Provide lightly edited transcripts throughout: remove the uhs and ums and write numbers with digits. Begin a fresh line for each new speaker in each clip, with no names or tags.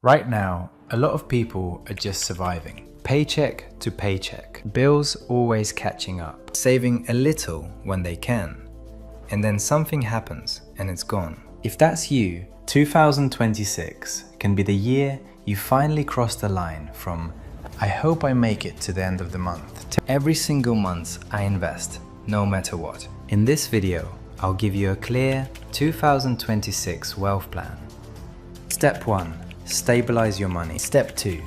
Right now, a lot of people are just surviving. Paycheck to paycheck. Bills always catching up. Saving a little when they can. And then something happens and it's gone. If that's you, 2026 can be the year you finally cross the line from "I hope I make it to the end of the month" to "every single month I invest, no matter what." In this video, I'll give you a clear 2026 wealth plan. Step 1. Stabilize your money. Step 2.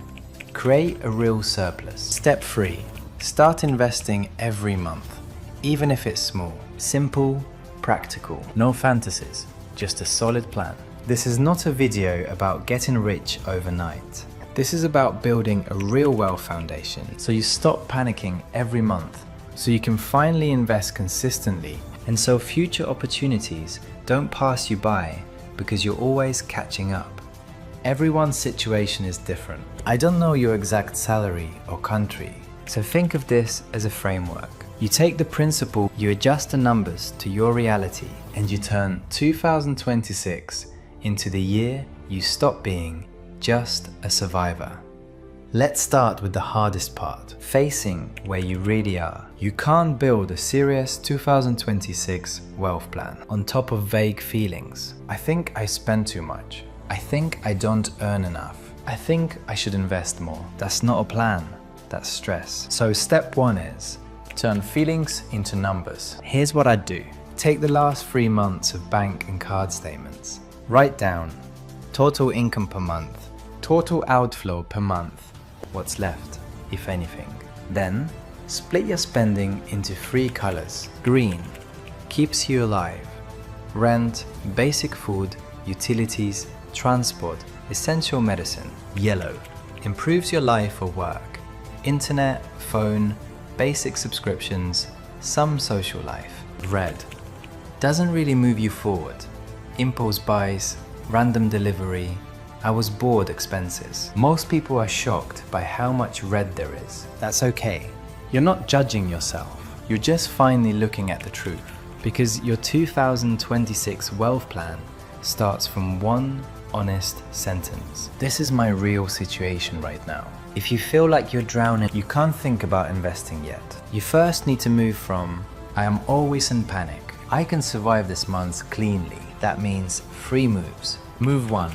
Create a real surplus. Step 3. Start investing every month, even if it's small. Simple, practical, no fantasies, just a solid plan. This is not a video about getting rich overnight. This is about building a real wealth foundation so you stop panicking every month, so you can finally invest consistently, and so future opportunities don't pass you by because you're always catching up. Everyone's situation is different. I don't know your exact salary or country, so think of this as a framework. You take the principle, you adjust the numbers to your reality, and you turn 2026 into the year you stop being just a survivor. Let's start with the hardest part, facing where you really are. You can't build a serious 2026 wealth plan on top of vague feelings. I think I spend too much. I think I don't earn enough. I think I should invest more. That's not a plan, that's stress. So step 1 is turn feelings into numbers. Here's what I'd do. Take the last 3 months of bank and card statements. Write down total income per month, total outflow per month, what's left, if anything. Then split your spending into 3 colors. Green keeps you alive. Rent, basic food, utilities, transport, essential medicine. Yellow improves your life or work. Internet, phone, basic subscriptions, some social life. Red doesn't really move you forward. Impulse buys, random delivery, I was bored expenses. Most people are shocked by how much red there is. That's okay. You're not judging yourself. You're just finally looking at the truth. Because your 2026 wealth plan starts from one honest sentence. This is my real situation right now. If you feel like you're drowning, you can't think about investing yet. You first need to move from "I am always in panic, I can survive this month cleanly." That means 3 moves. Move 1.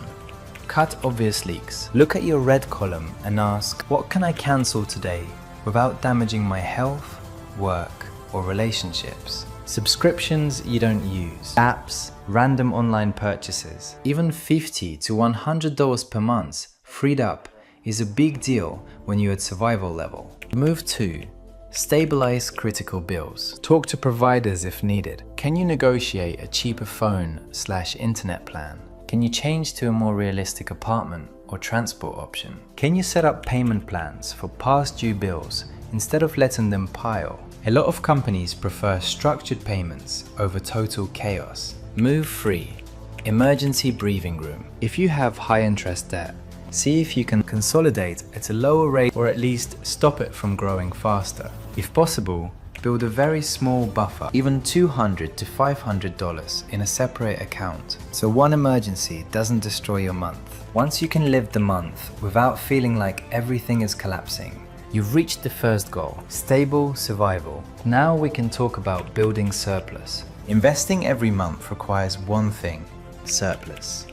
Cut obvious leaks. Look at your red column and ask, what can I cancel today without damaging my health, work, or relationships? Subscriptions you don't use, apps, random online purchases, even $50 to $100 per month freed up is a big deal when you're at survival level. Move 2. Stabilize critical bills. Talk to providers if needed. Can you negotiate a cheaper phone/internet plan? Can you change to a more realistic apartment or transport option? Can you set up payment plans for past due bills instead of letting them pile? A lot of companies prefer structured payments over total chaos. Move 3. Emergency breathing room. If you have high interest debt, see if you can consolidate at a lower rate or at least stop it from growing faster. If possible, build a very small buffer, even $200 to $500 in a separate account, so one emergency doesn't destroy your month. Once you can live the month without feeling like everything is collapsing, you've reached the first goal, stable survival. Now we can talk about building surplus. Investing every month requires one thing, surplus.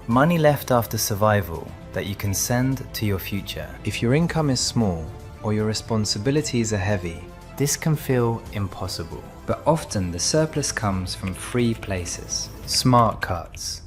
Money left after survival that you can send to your future. If your income is small or your responsibilities are heavy, this can feel impossible. But often the surplus comes from 3 places. Smart cuts.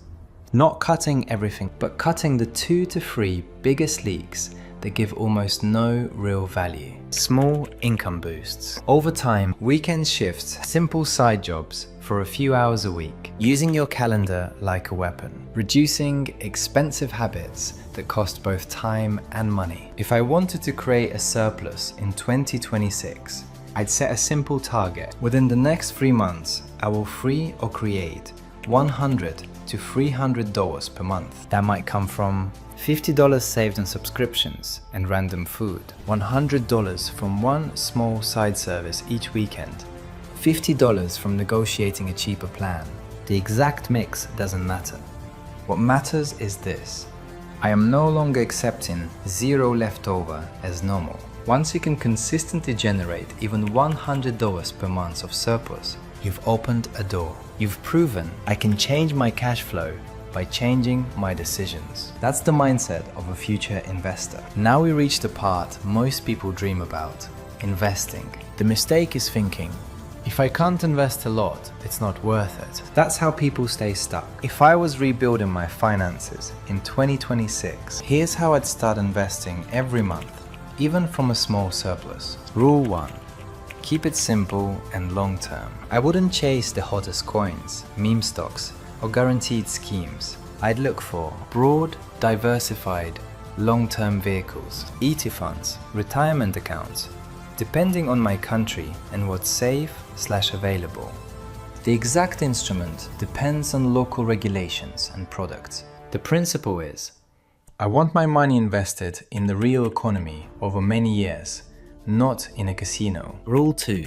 Not cutting everything, but cutting the 2 to 3 biggest leaks that give almost no real value. Small income boosts. Over time, weekend shifts, simple side jobs for a few hours a week. Using your calendar like a weapon. Reducing expensive habits that cost both time and money. If I wanted to create a surplus in 2026, I'd set a simple target. Within the next 3 months, I will free or create $100 to $300 per month. That might come from $50 saved on subscriptions and random food, $100 from one small side service each weekend, $50 from negotiating a cheaper plan. The exact mix doesn't matter. What matters is this: I am no longer accepting zero leftover as normal. Once you can consistently generate even $100 per month of surplus, you've opened a door. You've proven I can change my cash flow by changing my decisions. That's the mindset of a future investor. Now we reach the part most people dream about, investing. The mistake is thinking, if I can't invest a lot, it's not worth it. That's how people stay stuck. If I was rebuilding my finances in 2026, here's how I'd start investing every month, even from a small surplus. Rule 1. Keep it simple and long term. I wouldn't chase the hottest coins, meme stocks, or guaranteed schemes. I'd look for broad, diversified, long-term vehicles, ETF funds, retirement accounts, depending on my country and what's safe/available. The exact instrument depends on local regulations and products. The principle is, I want my money invested in the real economy over many years, not in a casino. Rule 2.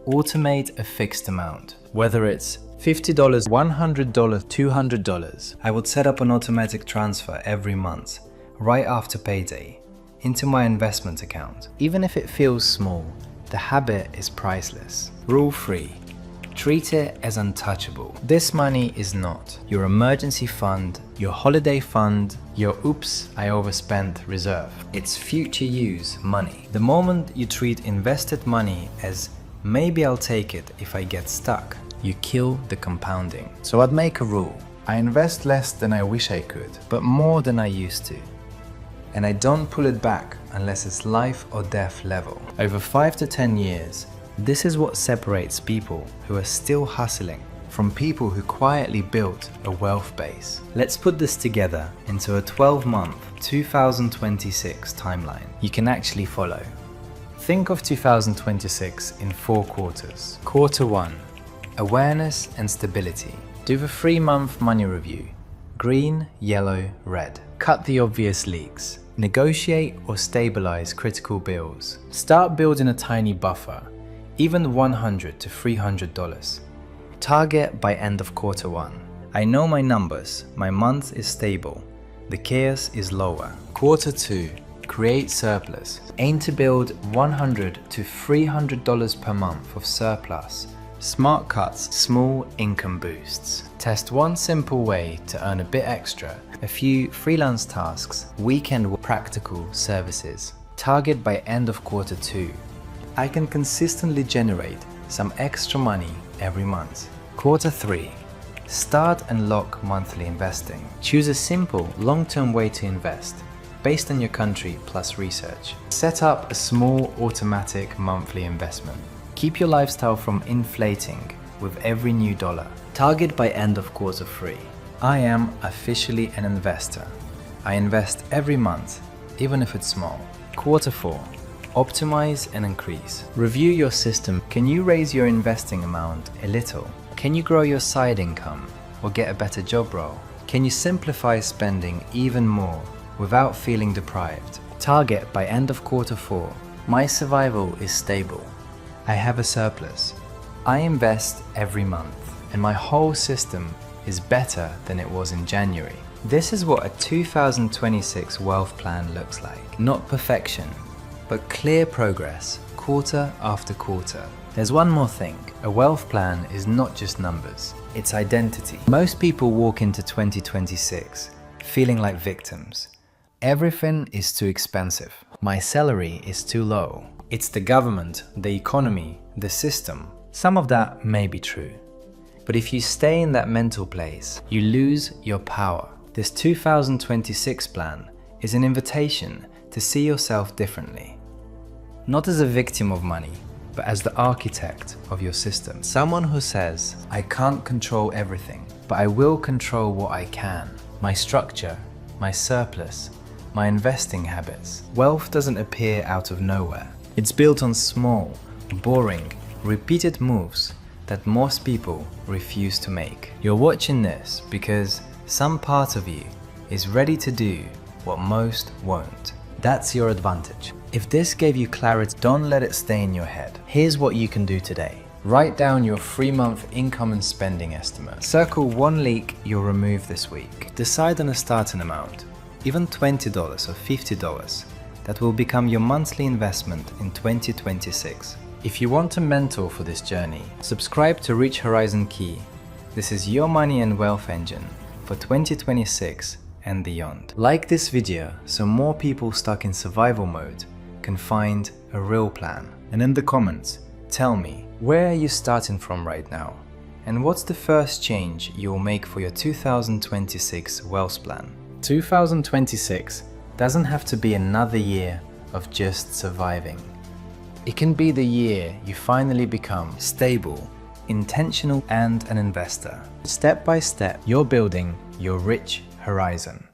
Automate a fixed amount. Whether it's $50, $100, $200, I would set up an automatic transfer every month, right after payday, into my investment account. Even if it feels small, the habit is priceless. Rule 3. Treat it as untouchable. This money is not your emergency fund, your holiday fund, your oops, I overspent reserve. It's future use money. The moment you treat invested money as maybe I'll take it if I get stuck, you kill the compounding. So I'd make a rule. I invest less than I wish I could, but more than I used to. And I don't pull it back unless it's life or death level. Over 5 to 10 years, this is what separates people who are still hustling from people who quietly built a wealth base. Let's put this together into a 12-month 2026 timeline you can actually follow. Think of 2026 in 4 quarters. Quarter 1. Awareness and stability. Do the 3-month money review. Green, yellow, red. Cut the obvious leaks. Negotiate or stabilize critical bills. Start building a tiny buffer, even $100 to $300. Target by end of quarter 1. I know my numbers. My month is stable. The chaos is lower. Quarter 2. Create surplus. Aim to build $100 to $300 per month of surplus. Smart cuts, small income boosts. Test one simple way to earn a bit extra. A few freelance tasks, weekend practical services. Target by end of quarter 2. I can consistently generate some extra money every month. Quarter 3. Start and lock monthly investing. Choose a simple, long-term way to invest based on your country plus research. Set up a small automatic monthly investment. Keep your lifestyle from inflating with every new dollar. Target by end of quarter 3. I am officially an investor. I invest every month, even if it's small. Quarter 4. Optimize and increase. Review your system. Can you raise your investing amount a little? Can you grow your side income or get a better job role? Can you simplify spending even more without feeling deprived? Target by end of quarter 4. My survival is stable. I have a surplus. I invest every month, and my whole system is better than it was in January. This is what a 2026 wealth plan looks like. Not perfection, but clear progress, quarter after quarter. There's one more thing. A wealth plan is not just numbers, it's identity. Most people walk into 2026 feeling like victims. Everything is too expensive. My salary is too low. It's the government, the economy, the system. Some of that may be true. But if you stay in that mental place, you lose your power. This 2026 plan is an invitation to see yourself differently. Not as a victim of money, but as the architect of your system. Someone who says, I can't control everything, but I will control what I can. My structure, my surplus, my investing habits. Wealth doesn't appear out of nowhere. It's built on small, boring, repeated moves that most people refuse to make. You're watching this because some part of you is ready to do what most won't. That's your advantage. If this gave you clarity, don't let it stay in your head. Here's what you can do today. Write down your 3-month income and spending estimate. Circle one leak you'll remove this week. Decide on a starting amount. even $20 or $50, that will become your monthly investment in 2026. If you want a mentor for this journey, subscribe to Rich Horizon Key. This is your money and wealth engine for 2026 and beyond. Like this video so more people stuck in survival mode can find a real plan. And in the comments, tell me, where are you starting from right now? And what's the first change you'll make for your 2026 wealth plan? 2026 doesn't have to be another year of just surviving. It can be the year you finally become stable, intentional, and an investor. Step by step, you're building your rich horizon.